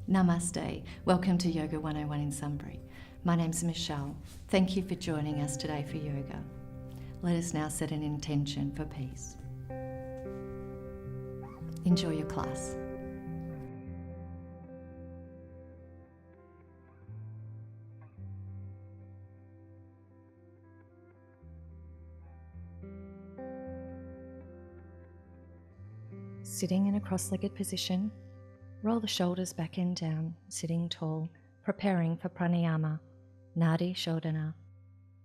Namaste. Welcome to Yoga 101 in Sunbury. My name's Michelle. Thank you for joining us today for yoga. Let us now set an intention for peace. Enjoy your class. Sitting in a cross-legged position, roll the shoulders back and down, sitting tall, preparing for Pranayama, Nadi, Shodhana.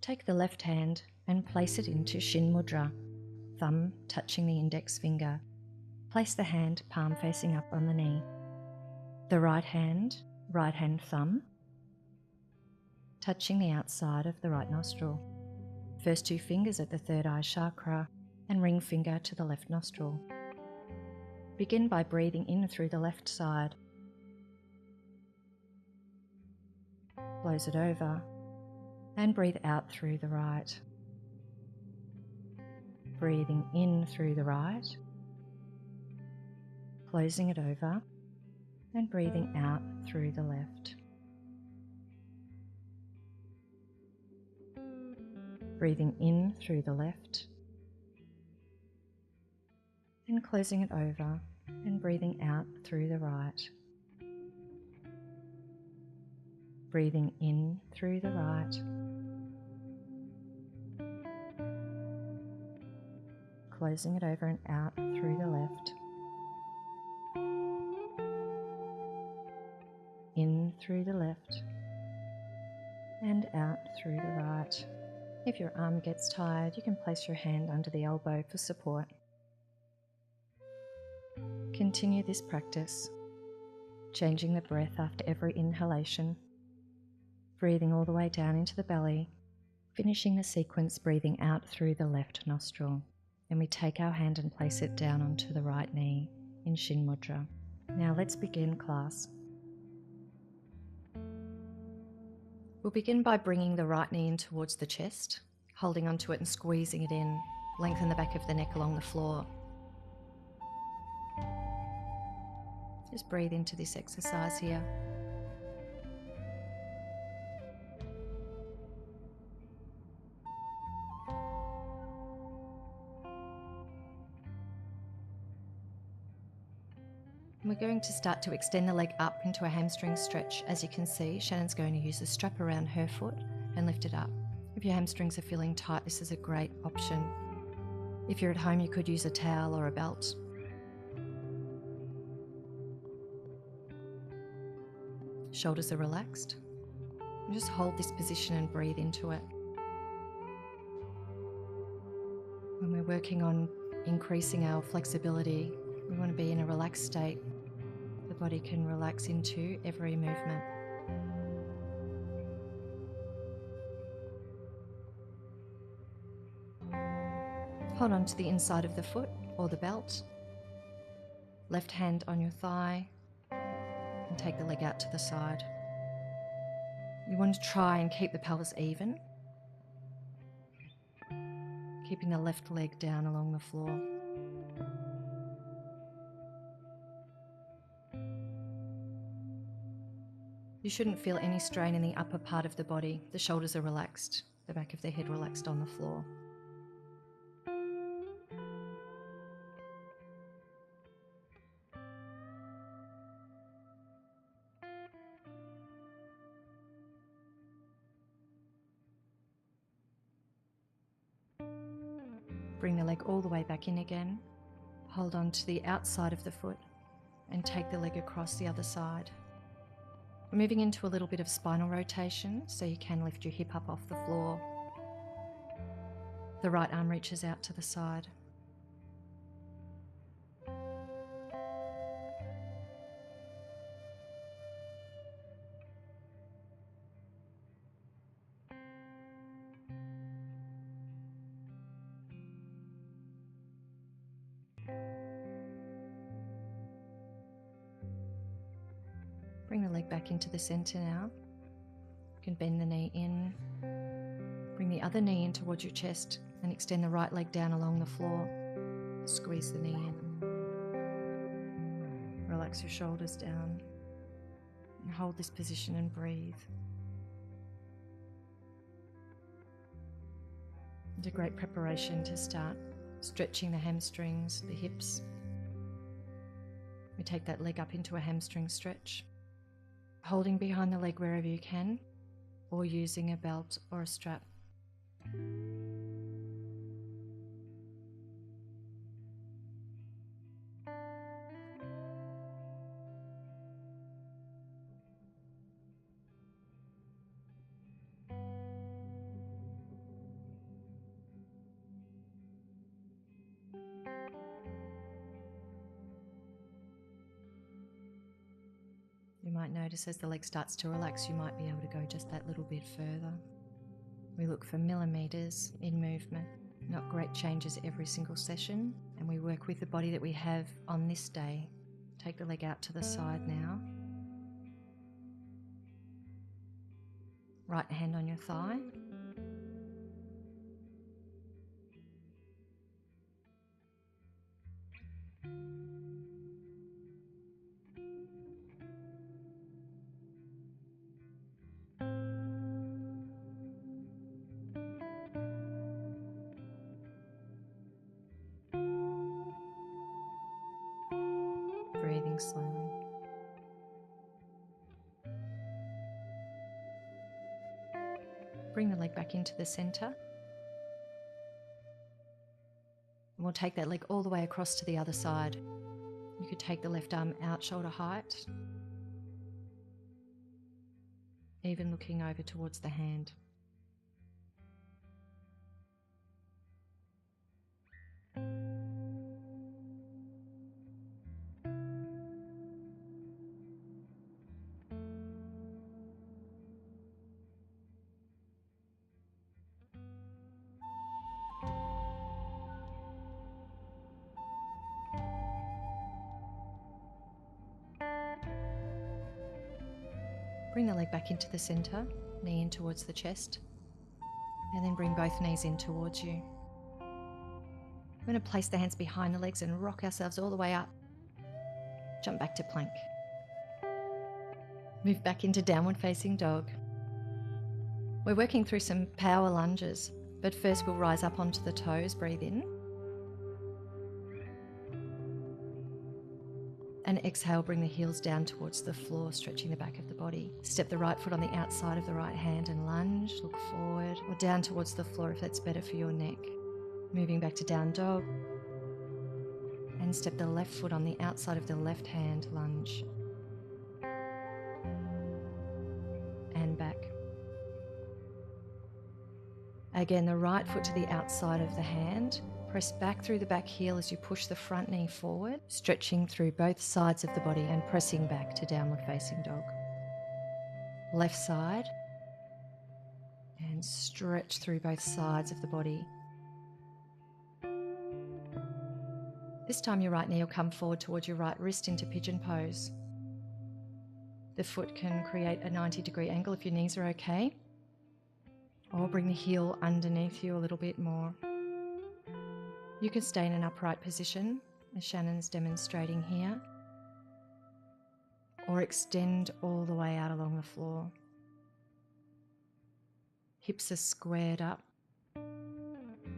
Take the left hand and place it into Shin Mudra, thumb touching the index finger. Place the hand palm facing up on the knee. The right hand thumb, touching the outside of the right nostril. First two fingers at the third eye chakra and ring finger to the left nostril. Begin by breathing in through the left side. Close it over and breathe out through the right. Breathing in through the right, closing it over and breathing out through the left. Breathing in through the left and closing it over and breathing out through the right. Breathing in through the right, closing it over and out through the left. In through the left and out through the right. If your arm gets tired, you can place your hand under the elbow for support. Continue this practice, changing the breath after every inhalation, breathing all the way down into the belly, finishing the sequence breathing out through the left nostril. Then we take our hand and place it down onto the right knee in Shin Mudra. Now let's begin class. We'll begin by bringing the right knee in towards the chest, holding onto it and squeezing it in. Lengthen the back of the neck along the floor. Just breathe into this exercise here. We're going to start to extend the leg up into a hamstring stretch. As you can see, Shannon's going to use the strap around her foot and lift it up. If your hamstrings are feeling tight, this is a great option. If you're at home, you could use a towel or a belt. Shoulders are relaxed. And just hold this position and breathe into it. When we're working on increasing our flexibility, we want to be in a relaxed state. The body can relax into every movement. Hold on to the inside of the foot or the belt. Left hand on your thigh and take the leg out to the side. You want to try and keep the pelvis even, keeping the left leg down along the floor. You shouldn't feel any strain in the upper part of the body. The shoulders are relaxed, the back of the head relaxed on the floor. Bring the leg all the way back in again. Hold on to the outside of the foot and take the leg across the other side. We're moving into a little bit of spinal rotation, so you can lift your hip up off the floor. The right arm reaches out to the side. Bring the leg back into the center now. You can bend the knee in. Bring the other knee in towards your chest and extend the right leg down along the floor. Squeeze the knee in. relax your shoulders down. And hold this position and breathe. It's a great preparation to start stretching the hamstrings, the hips. We take that leg up into a hamstring stretch, holding behind the leg wherever you can, or using a belt or a strap. You might notice as the leg starts to relax, you might be able to go just that little bit further. We look for millimeters in movement, not great changes every single session, and we work with the body that we have on this day. Take the leg out to the side now. Right hand on your thigh. Breathing slowly. Bring the leg back into the center. And we'll take that leg all the way across to the other side. You could take the left arm out shoulder height, even looking over towards the hand. Bring the leg back into the center, knee in towards the chest, and then bring both knees in towards you. We're going to place the hands behind the legs and rock ourselves all the way up. Jump back to plank. Move back into downward facing dog. We're working through some power lunges, but first we'll rise up onto the toes, breathe in. And exhale, bring the heels down towards the floor, stretching the back of the body. Step the right foot on the outside of the right hand and lunge, look forward, or down towards the floor if that's better for your neck. Moving back to down dog. And step the left foot on the outside of the left hand, lunge. And back. Again, the right foot to the outside of the hand. Press back through the back heel as you push the front knee forward, stretching through both sides of the body and pressing back to downward facing dog. Left side. And stretch through both sides of the body. This time your right knee will come forward towards your right wrist into pigeon pose. The foot can create a 90-degree angle if your knees are okay. Or bring the heel underneath you a little bit more. You can stay in an upright position, as Shannon's demonstrating here, or extend all the way out along the floor. Hips are squared up,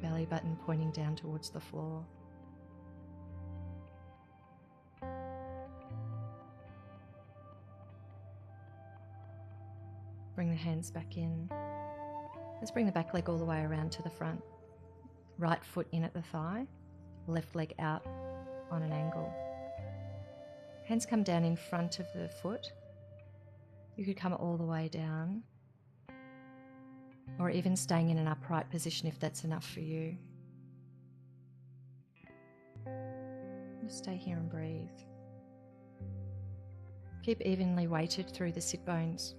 belly button pointing down towards the floor. Bring the hands back in. Let's bring the back leg all the way around to the front. Right foot in at the thigh, left leg out on an angle. Hands come down in front of the foot. You could come all the way down, or even staying in an upright position if that's enough for you. Just stay here and breathe. Keep evenly weighted through the sit bones.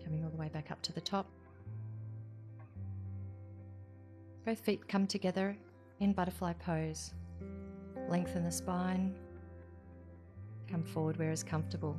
Coming all the way back up to the top. Both feet come together in butterfly pose. Lengthen the spine. Come forward where is comfortable.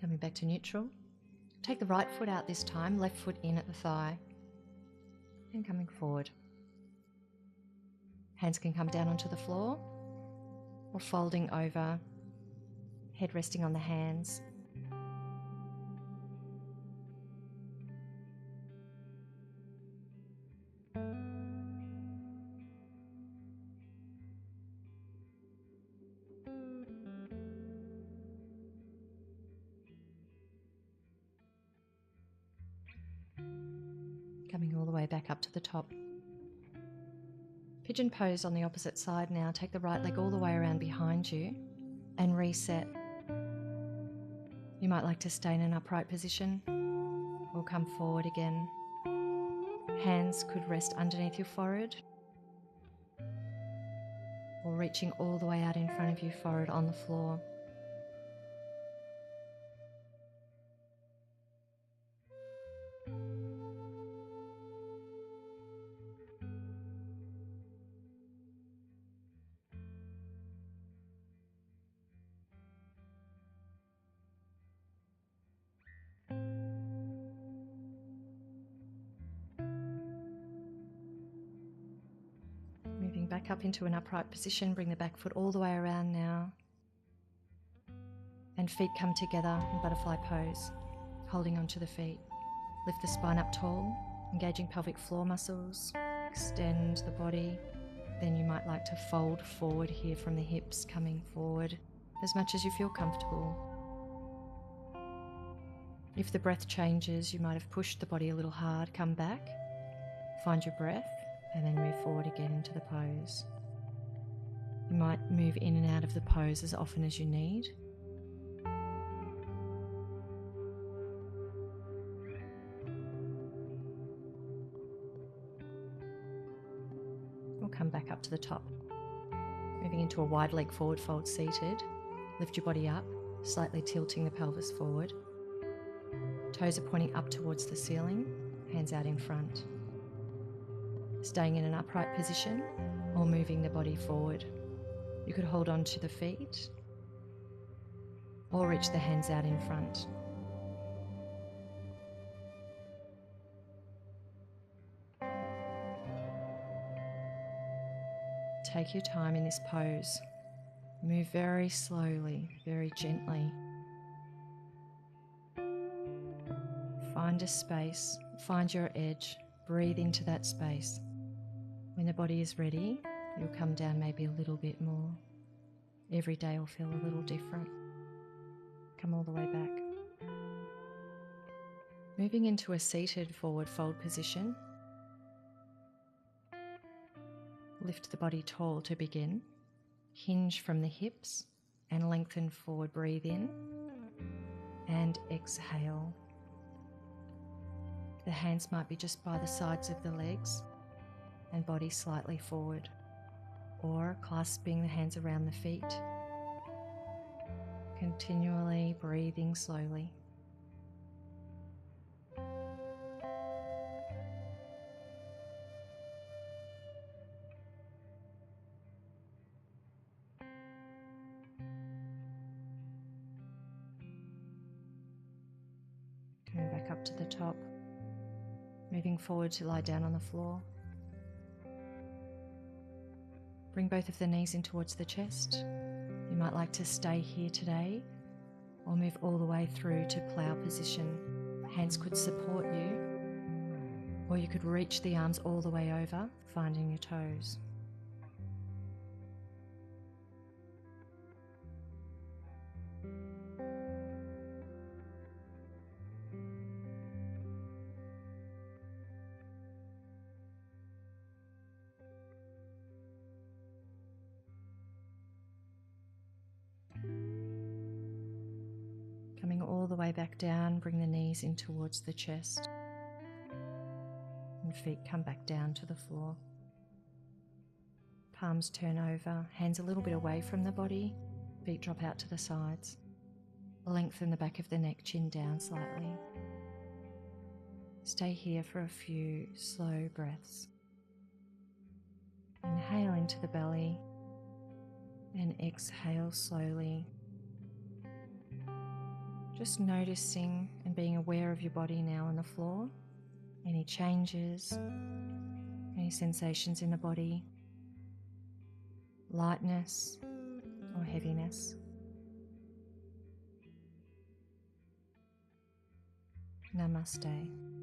Coming back to neutral. Take the right foot out this time, left foot in at the thigh. And coming forward. Hands can come down onto the floor or folding over, head resting on the hands. Coming all the way back up to the top. Pigeon pose on the opposite side now. Take the right leg all the way around behind you and reset. You might like to stay in an upright position or come forward again. Hands could rest underneath your forehead or reaching all the way out in front of you, forehead on the floor. Moving back up into an upright position, bring the back foot all the way around now. And feet come together in butterfly pose, holding onto the feet. Lift the spine up tall, engaging pelvic floor muscles, extend the body. Then you might like to fold forward here from the hips, coming forward as much as you feel comfortable. If the breath changes, you might have pushed the body a little hard, come back, find your breath, and then move forward again into the pose. You might move in and out of the pose as often as you need. Or come back up to the top. Moving into a wide leg forward fold seated. Lift your body up, slightly tilting the pelvis forward. Toes are pointing up towards the ceiling, hands out in front. Staying in an upright position or moving the body forward. You could hold on to the feet or reach the hands out in front. Take your time in this pose. Move very slowly, very gently. Find a space, find your edge, breathe into that space. When the body is ready, you'll come down maybe a little bit more. Every day will feel a little different. Come all the way back. Moving into a seated forward fold position. Lift the body tall to begin. Hinge from the hips and lengthen forward. Breathe in and exhale. The hands might be just by the sides of the legs and body slightly forward, or clasping the hands around the feet. Continually breathing slowly. Coming back up to the top. Moving forward to lie down on the floor. Bring both of the knees in towards the chest. You might like to stay here today or move all the way through to plow position. Hands could support you, or you could reach the arms all the way over, finding your toes. Coming all the way back down, bring the knees in towards the chest. And feet come back down to the floor. Palms turn over, hands a little bit away from the body, feet drop out to the sides. Lengthen the back of the neck, chin down slightly. Stay here for a few slow breaths. Inhale into the belly and exhale slowly. Just noticing and being aware of your body now on the floor. Any changes, any sensations in the body, lightness or heaviness. Namaste.